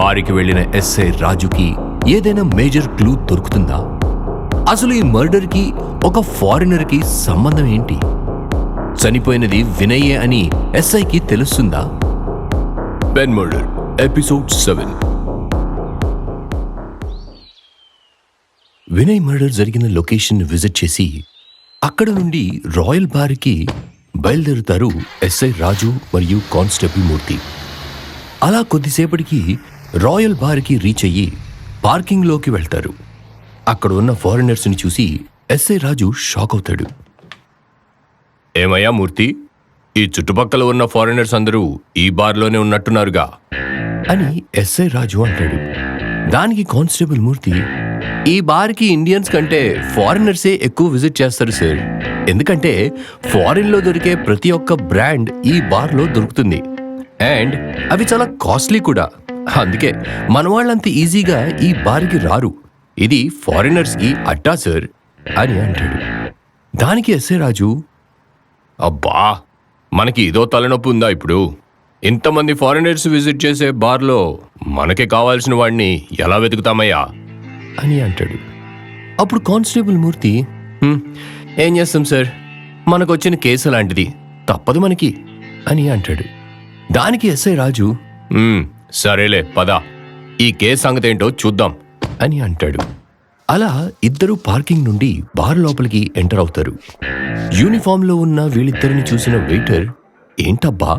బారికి వెళ్లిన ఎస్ఐ రాజుకి ఏదైనా మేజర్ క్లూ దొరుకుతుందా? అసలు ఈ మర్డర్కి ఒక ఫారినర్కి సంబంధం ఏంటి? చనిపోయినది వినయే అని ఎస్ఐకి తెలుస్తుందా? Pen murder episode 7. Vinay murder జరిగిన లొకేషన్ విజిట్ చేసి అక్కడ నుండి రాయల్ బార్కి బయలుదేరుతారు ఎస్ఐ రాజు మరియు కానిస్టేబుల్ మూర్తి. అలా కొద్దిసేపటికి రాయల్ బార్కి రీచ్ అయ్యి పార్కింగ్లోకి వెళ్తారు. అక్కడ ఉన్న ఫారినర్స్ని చూసి ఎస్ఐ రాజు షాక్ అవుతాడు. ఏమయ్యా మూర్తి, ఈ చుట్టుపక్కల ఉన్న ఫారినర్స్ అందరూ ఈ బార్లోనే ఉన్నట్టున్నారుగా అని ఎస్ఐ రాజు అంటాడు. దానికి కానిస్టేబుల్ మూర్తి, ఈ బార్కి ఇండియన్స్ కంటే ఫారినర్సే ఎక్కువ విజిట్ చేస్తారు సార్. ఎందుకంటే ఫారిన్లో దొరికే ప్రతి ఒక్క బ్రాండ్ ఈ బార్లో దొరుకుతుంది. అండ్ అవి చాలా కాస్ట్లీ కూడా. అందుకే మన వాళ్ళంత ఈజీగా ఈ బార్కి రారు. ఇది ఫారినర్స్కి అడ్డా సార్ అని అంటాడు. దానికి ఎస్ఐ రాజు, అబ్బా, మనకి ఇదో తలనొప్పి ఉందా ఇప్పుడు? ఇంతమంది ఫారినర్స్ విజిట్ చేసే బార్లో మనకే కావాల్సిన వాడిని ఎలా వెతుకుతామయ్యా అని అంటాడు. అప్పుడు కానిస్టేబుల్ మూర్తి, ఏం చేస్తాం సార్, మనకొచ్చిన కేసు లాంటిది, తప్పదు మనకి అని అంటాడు. దానికి ఎస్ఐ రాజు, సరేలే పద, ఈ కేసు సంగతేంటో చూద్దాం అని అంటాడు. అలా ఇద్దరు పార్కింగ్ నుండి బార్ లోపలికి ఎంటర్ అవుతారు. యూనిఫామ్లో ఉన్న వీళ్ళిద్దరిని చూసిన వెయిటర్, ఏంటబ్బా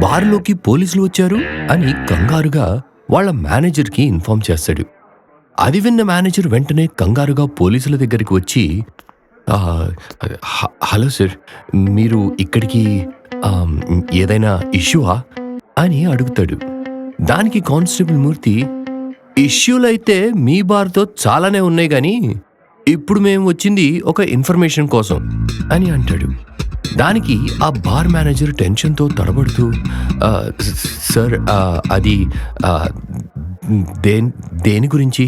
బార్లోకి పోలీసులు వచ్చారు అని కంగారుగా వాళ్ళ మేనేజర్కి ఇన్ఫార్మ్ చేస్తాడు. అది విన్న మేనేజర్ వెంటనే కంగారుగా పోలీసుల దగ్గరికి వచ్చి, హలో సార్, మీరు ఇక్కడికి ఏదైనా ఇష్యూవా అని అడుగుతాడు. దానికి కానిస్టేబుల్ మూర్తి, ఇష్యూలైతే మీ బార్తో చాలానే ఉన్నాయి కానీ ఇప్పుడు మేము వచ్చింది ఒక ఇన్ఫర్మేషన్ కోసం అని అంటాడు. దానికి ఆ బార్ మేనేజర్ టెన్షన్తో తడబడుతూ, సార్ అది దేని గురించి,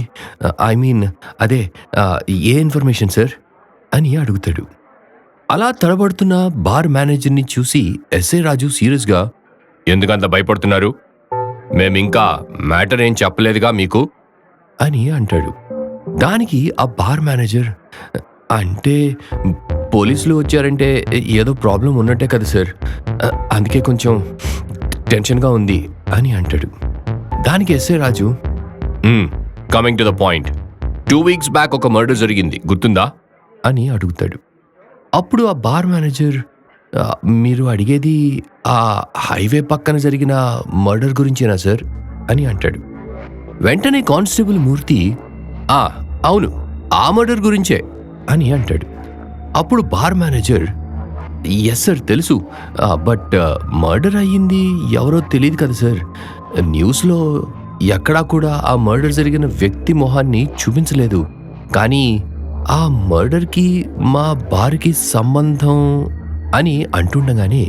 ఐ మీన్ అదే ఏ ఇన్ఫర్మేషన్ సార్ అని అడుగుతాడు. అలా తడబడుతున్న బార్ మేనేజర్ని చూసి ఎస్ఐ రాజు సీరియస్గా, ఎందుకంత భయపడుతున్నారు? మేమింకా మ్యాటర్ ఏం చెప్పలేదుగా మీకు అని అంటాడు. దానికి ఆ బార్ మేనేజర్, అంటే పోలీసులు వచ్చారంటే ఏదో ప్రాబ్లం ఉన్నట్టే కదా సార్, అందుకే కొంచెం టెన్షన్గా ఉంది అని అంటాడు. దానికి SI Raju, coming to the point, 2 weeks back ఒక మర్డర్ జరిగింది, గుర్తుందా అని అడుగుతాడు. అప్పుడు ఆ బార్ మేనేజర్, మీరు అడిగేది ఆ హైవే పక్కన జరిగిన మర్డర్ గురించేనా సార్ అని అంటాడు. వెంటనే కానిస్టేబుల్ మూర్తి, అవును, ఆ మర్డర్ గురించే అని అంటాడు. అప్పుడు బార్ మేనేజర్, ఎస్ సార్ తెలుసు, బట్ మర్డర్ అయ్యింది ఎవరో తెలియదు కదా సార్. న్యూస్లో ఎక్కడా కూడా ఆ మర్డర్ జరిగిన వ్యక్తి మొహాన్ని చూపించలేదు. కానీ ఆ మర్డర్కి మా బార్కి సంబంధం అని అంటుండగానే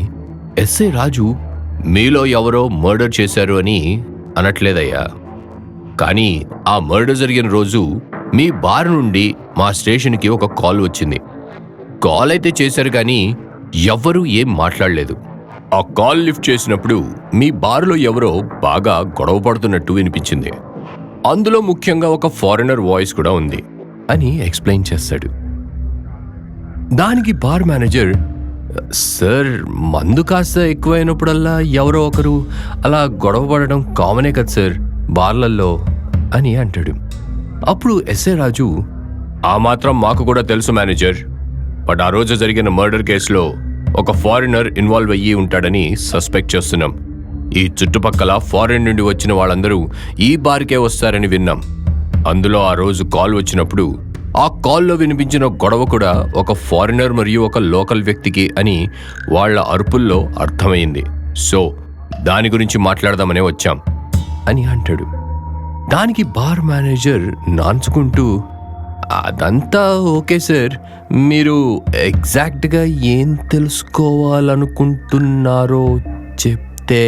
ఎస్ఐ రాజు, మీలో ఎవరో మర్డర్ చేశారు అని అనట్లేదయ్యా, కానీ ఆ మర్డర్ జరిగిన రోజు మీ బార్ నుండి మా స్టేషన్కి ఒక కాల్ వచ్చింది. కాల్ అయితే చేశారు కానీ ఎవ్వరూ ఏం మాట్లాడలేదు. ఆ కాల్ లిఫ్ట్ చేసినప్పుడు మీ బార్లో ఎవరో బాగా గొడవ పడుతున్నట్టు వినిపించింది. అందులో ముఖ్యంగా ఒక ఫారినర్ వాయిస్ కూడా ఉంది అని ఎక్స్ప్లెయిన్ చేస్తాడు. దానికి బార్ మేనేజర్, సార్, మందు కాస్త ఎక్కువైనప్పుడల్లా ఎవరో ఒకరు అలా గొడవ పడడం కామనే కదా సార్ బార్లల్లో అని అంటాడు. అప్పుడు ఎస్ఐ రాజు, ఆ మాత్రం మాకు కూడా తెలుసు మేనేజర్, బట్ ఆ రోజు జరిగిన మర్డర్ కేసులో ఒక ఫారినర్ ఇన్వాల్వ్ అయ్యి ఉంటాడని సస్పెక్ట్ చేస్తున్నాం. ఈ చుట్టుపక్కల ఫారిన్ నుండి వచ్చిన వాళ్ళందరూ ఈ బార్కే వస్తారని విన్నాం. అందులో ఆ రోజు కాల్ వచ్చినప్పుడు ఆ కాల్లో వినిపించిన గొడవ కూడా ఒక ఫారినర్ మరియు ఒక లోకల్ వ్యక్తికి అని వాళ్ళ అరుపుల్లో అర్థమైంది. సో దాని గురించి మాట్లాడదామనే వచ్చాం అని అంటాడు. దానికి బార్ మేనేజర్ నాన్చుకుంటూ, అదంతా ఓకే సార్, మీరు ఎగ్జాక్ట్గా ఏం తెలుసుకోవాలనుకుంటున్నారో చెప్తే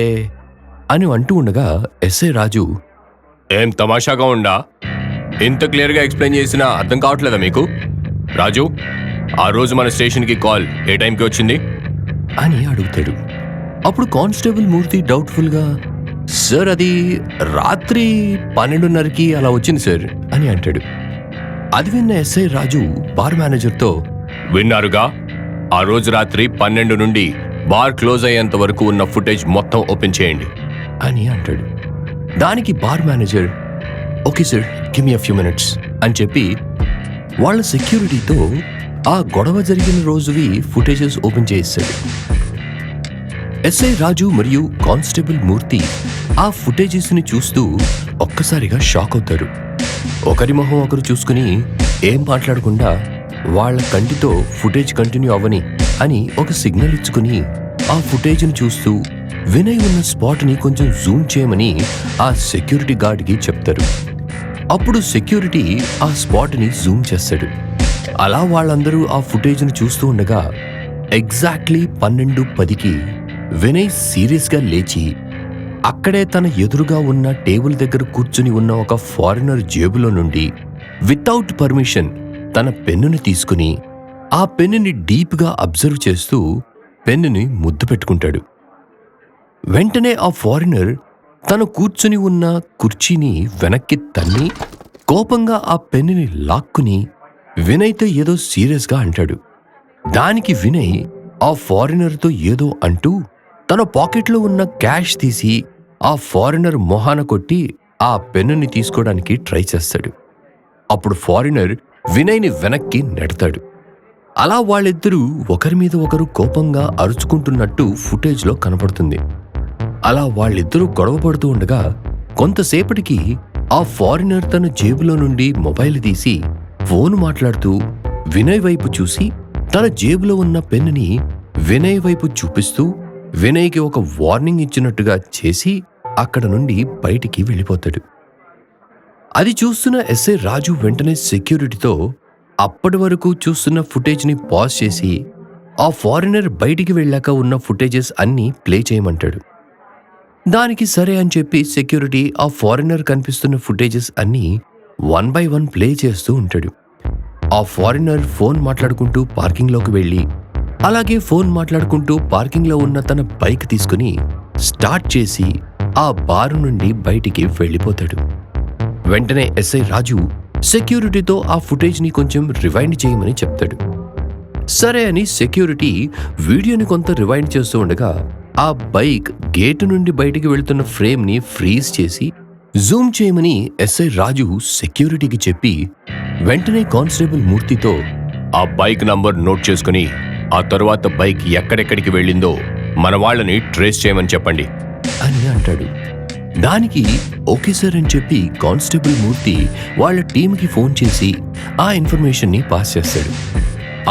అని అంటూ ఉండగా ఎస్ఐ రాజు, ఏం తమాషాగా ఉండా, ఇంత క్లియర్గా ఎక్స్ప్లెయిన్ చేసినా అర్థం కావట్లేదా మీకు? రాజు, ఆ రోజు మన స్టేషన్కి కాల్ ఏ టైంకి వచ్చింది అని అడుగుతాడు. అప్పుడు కానిస్టేబుల్ మూర్తి డౌట్ఫుల్గా, సార్ అది రాత్రి 12:30కి అలా వచ్చింది సార్ అని అంటాడు. అది విన్న ఎస్ఐ రాజు బార్ మేనేజర్తో, విన్నారుగా, ఆ రోజు రాత్రి 12 నుండి బార్ క్లోజ్ అయ్యేంత వరకు ఉన్న ఫుటేజ్ మొత్తం ఓపెన్ చేయండి అని అంటాడు. దానికి bar manager, okay sir, give me a few minutes అని చెప్పి వాళ్ళ సెక్యూరిటీతో ఆ గొడవ జరిగిన రోజువి ఫుటేజెస్ ఓపెన్ చేయిస్తాడు. ఎస్ఐ రాజు మరియు కానిస్టేబుల్ మూర్తి ఆ ఫుటేజెస్ని చూస్తూ ఒక్కసారిగా షాక్ అవుతారు. ఒకరి మొహం ఒకరు చూసుకుని ఏం మాట్లాడకుండా వాళ్ళ కంటితో ఫుటేజ్ కంటిన్యూ అవ్వని అని ఒక సిగ్నల్ ఇచ్చుకుని ఆ ఫుటేజ్ని చూస్తూ వినయ్ ఉన్న స్పాట్ని కొంచెం జూమ్ చేయమని ఆ సెక్యూరిటీ గార్డ్కి చెప్తారు. అప్పుడు సెక్యూరిటీ ఆ స్పాట్ని జూమ్ చేస్తాడు. అలా వాళ్ళందరూ ఆ ఫుటేజ్ను చూస్తూ ఉండగా ఎగ్జాక్ట్లీ 12:10కి వినయ్ సీరియస్గా లేచి అక్కడే తన ఎదురుగా ఉన్న టేబుల్ దగ్గర కూర్చుని ఉన్న ఒక ఫారినర్ జేబులో నుండి వితౌట్ పర్మిషన్ తన పెన్నుని తీసుకుని ఆ పెన్నుని డీప్గా అబ్జర్వ్ చేస్తూ పెన్నుని ముద్దు పెట్టుకుంటాడు. వెంటనే ఆ ఫారినర్ తను కూర్చుని ఉన్న కుర్చీని వెనక్కి తన్ని కోపంగా ఆ పెన్నుని లాక్కుని వినయ్తో ఏదో సీరియస్గా అంటాడు. దానికి వినయ్ ఆ ఫారినర్తో ఏదో అంటూ తన పాకెట్లో ఉన్న క్యాష్ తీసి ఆ ఫారినర్ మొహాన కొట్టి ఆ పెన్నుని తీసుకోవడానికి ట్రై చేస్తాడు. అప్పుడు ఫారినర్ వినయ్ని వెనక్కి నెడతాడు. అలా వాళ్ళిద్దరూ ఒకరి మీద ఒకరు కోపంగా అరుచుకుంటున్నట్టు ఫుటేజ్లో కనపడుతుంది. అలా వాళ్ళిద్దరూ గొడవ పడుతూ ఉండగా కొంతసేపటికి ఆ ఫారినర్ తన జేబులో నుండి మొబైల్ తీసి ఫోన్ మాట్లాడుతూ వినయ్ వైపు చూసి తన జేబులో ఉన్న పెన్నుని వినయ్ వైపు చూపిస్తూ వినయ్కి ఒక వార్నింగ్ ఇచ్చినట్టుగా చేసి అక్కడ నుండి బయటికి వెళ్ళిపోతాడు. అది చూస్తున్న ఎస్ఐ రాజు వెంటనే సెక్యూరిటీతో అప్పటి వరకు చూస్తున్న ఫుటేజ్ని పాజ్ చేసి ఆ ఫారినర్ బయటికి వెళ్ళాక ఉన్న ఫుటేజెస్ అన్నీ ప్లే చేయమంటాడు. దానికి సరే అని చెప్పి సెక్యూరిటీ ఆ ఫారినర్ కనిపిస్తున్న ఫుటేజెస్ అన్నీ 1 by 1 ప్లే చేస్తూ ఉంటాడు. ఆ ఫారినర్ ఫోన్ మాట్లాడుకుంటూ పార్కింగ్లోకి వెళ్ళి అలాగే ఫోన్ మాట్లాడుకుంటూ పార్కింగ్లో ఉన్న తన బైక్ తీసుకుని స్టార్ట్ చేసి ఆ బారు నుండి బయటికి వెళ్ళిపోతాడు. వెంటనే ఎస్ఐ రాజు సెక్యూరిటీతో ఆ ఫుటేజ్ని కొంచెం రివైండ్ చేయమని చెప్తాడు. సరే అని సెక్యూరిటీ వీడియోని కొంత రివైండ్ చేస్తూ ఉండగా ఆ బైక్ గేటు నుండి బయటికి వెళ్తున్న ఫ్రేమ్ని ఫ్రీజ్ చేసి జూమ్ చేయమని ఎస్ఐ రాజు సెక్యూరిటీకి చెప్పి వెంటనే కానిస్టేబుల్ మూర్తితో ఆ బైక్ నంబర్ నోట్ చేసుకుని ఆ తరువాత బైక్ ఎక్కడెక్కడికి వెళ్ళిందో మన వాళ్ళని ట్రేస్ చేయమని చెప్పండి అని అంటాడు. దానికి ఓకే సార్ అని చెప్పి కానిస్టేబుల్ మూర్తి వాళ్ళ టీంకి ఫోన్ చేసి ఆ ఇన్ఫర్మేషన్ని పాస్ చేస్తాడు.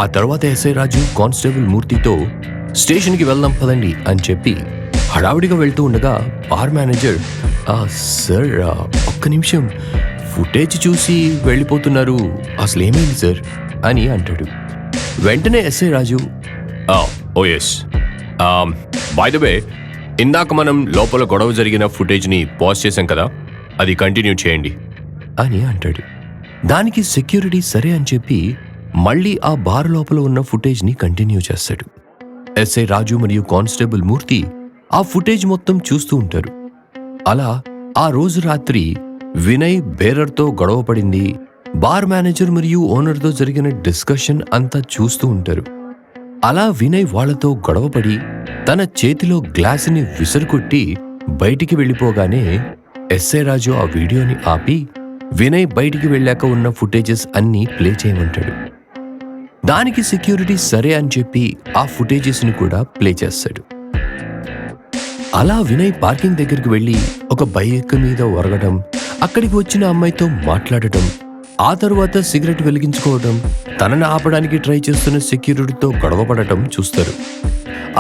ఆ తర్వాత ఎస్ఐ రాజు కానిస్టేబుల్ మూర్తితో స్టేషన్కి వెళ్దాం పదండి అని చెప్పి హడావుడిగా వెళ్తూ ఉండగా బార్ మేనేజర్, సార్ ఒక్క నిమిషం, ఫుటేజ్ చూసి వెళ్ళిపోతున్నారు, అసలు ఏమైంది సార్ అని అంటాడు. వెంటనే SI Raju, oh yes, by the way, ఇందాక మనం లోపల గొడవ జరిగిన ఫుటేజ్ని పాజ్ చేశాం కదా, అది కంటిన్యూ చేయండి అని అంటాడు. దానికి సెక్యూరిటీ సరే అని చెప్పి మళ్ళీ ఆ బార్ లోపల ఉన్న ఫుటేజ్ని కంటిన్యూ చేస్తాడు. ఎస్ఐ రాజు మరియు కానిస్టేబుల్ మూర్తి ఆ ఫుటేజ్ మొత్తం చూస్తూ ఉంటారు. అలా ఆ రోజు రాత్రి వినయ్ బేరర్తో గొడవ పడింది, బార్ మేనేజర్ మరియు ఓనర్తో జరిగిన డిస్కషన్ అంతా చూస్తూ ఉంటారు. అలా వినయ్ వాళ్లతో గొడవపడి తన చేతిలో గ్లాసుని విసురుకొట్టి బయటికి వెళ్ళిపోగానే ఎస్ఐ రాజు ఆ వీడియోని ఆపి వినయ్ బయటికి వెళ్ళాక ఉన్న ఫుటేజెస్ అన్నీ ప్లే చేయమంటాడు. దానికి సెక్యూరిటీ సరే అని చెప్పి ఆ ఫుటేజెస్ని కూడా ప్లే చేస్తాడు. అలా వినయ్ పార్కింగ్ దగ్గరికి వెళ్ళి ఒక బైక్ మీద ఒరగడం, అక్కడికి వచ్చిన అమ్మాయితో మాట్లాడటం, ఆ తరువాత సిగరెట్ వెలిగించుకోవడం, తనని ఆపడానికి ట్రై చేస్తున్న సెక్యూరిటీతో గొడవపడటం చూస్తారు.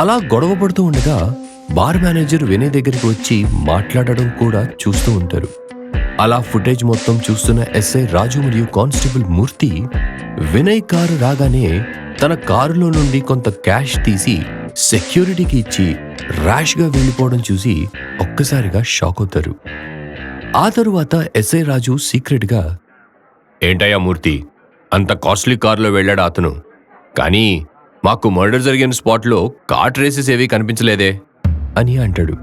అలా గొడవ పడుతూ ఉండగా బార్ మేనేజర్ వినయ్ దగ్గరికి వచ్చి మాట్లాడడం కూడా చూస్తూ ఉంటారు. అలా ఫుటేజ్ మొత్తం చూస్తున్న ఎస్ఐ రాజు మరియు కానిస్టేబుల్ మూర్తి వినయ్ కారు రాగానే తన కారులో నుండి కొంత క్యాష్ తీసి సెక్యూరిటీకి ఇచ్చి ర్యాష్గా వెళ్ళిపోవడం చూసి ఒక్కసారిగా షాక్ అవుతారు. ఆ తరువాత ఎస్ఐ రాజు సీక్రెట్గా, ఏంటయ్యా మూర్తి, అంత కాస్ట్లీ కారులో వెళ్ళాడు అతను, కానీ మాకు మర్డర్ జరిగిన స్పాట్లో కార్ ట్రేసెస్ ఏవీ కనిపించలేదే అని అంటాడు.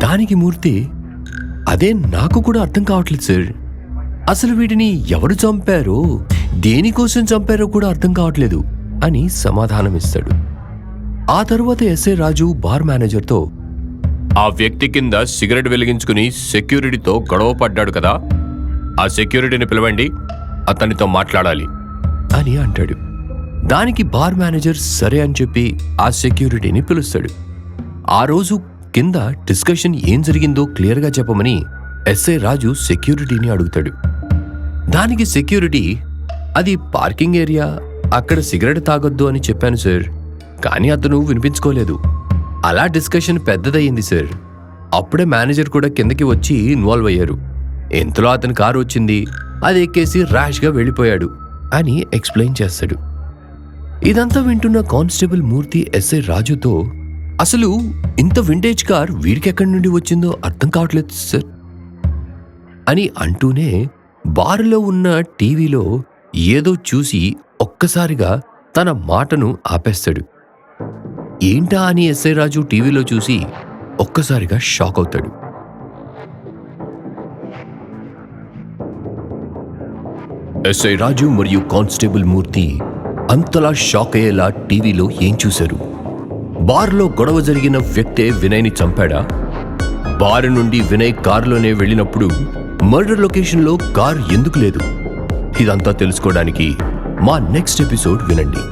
దానికి మూర్తి, అదే నాకు కూడా అర్థం కావట్లేదు సార్. అసలు వీటిని ఎవరు చంపారో, దేనికోసం చంపారో కూడా అర్థం కావట్లేదు అని సమాధానమిస్తాడు. ఆ తరువాత ఎస్ఐ రాజు బార్ మేనేజర్తో, ఆ వ్యక్తి కింద సిగరెట్ వెలిగించుకుని సెక్యూరిటీతో గొడవ పడ్డాడు కదా, ఆ సెక్యూరిటీని పిలవండి, అతనితో మాట్లాడాలి అని అంటాడు. దానికి బార్ మేనేజర్ సరే అని చెప్పి ఆ సెక్యూరిటీని పిలుస్తాడు. ఆ రోజు కింద డిస్కషన్ ఏం జరిగిందో క్లియర్గా చెప్పమని ఎస్ఐ రాజు సెక్యూరిటీని అడుగుతాడు. దానికి సెక్యూరిటీ, అది పార్కింగ్ ఏరియా, అక్కడ సిగరెట్ తాగొద్దు అని చెప్పాను సార్, కానీ అతను వినిపించుకోలేదు. అలా డిస్కషన్ పెద్దదయ్యింది సార్. అప్పుడే మేనేజర్ కూడా కిందకి వచ్చి ఇన్వాల్వ్ అయ్యారు. ఇంతలో అతని కారు వచ్చింది, అది ఎక్కేసి ర్యాష్గా వెళ్ళిపోయాడు అని ఎక్స్ప్లెయిన్ చేస్తాడు. ఇదంతా వింటున్న కానిస్టేబుల్ మూర్తి ఎస్ఐ రాజుతో, అసలు ఇంత వింటేజ్ కార్ వీడికెక్కడి నుండి వచ్చిందో అర్థం కావట్లేదు సార్ అని అంటూనే బారులో ఉన్న టీవీలో ఏదో చూసి ఒక్కసారిగా తన మాటను ఆపేస్తాడు. ఏంటా అని ఎస్ఐ రాజు టీవీలో చూసి ఒక్కసారిగా షాక్ అవుతాడు. ఎస్ఐ రాజు మరియు కానిస్టేబుల్ మూర్తి అంతలా షాక్ అయ్యేలా టీవీలో ఏం చూశారు? బార్లో గొడవ జరిగిన వ్యక్తే వినయ్ని చంపాడా? బార్ నుండి వినయ్ కారులోనే వెళ్ళినప్పుడు మర్డర్ లొకేషన్లో కార్ ఎందుకు లేదు? ఇదంతా తెలుసుకోవడానికి మా నెక్స్ట్ ఎపిసోడ్ వినండి.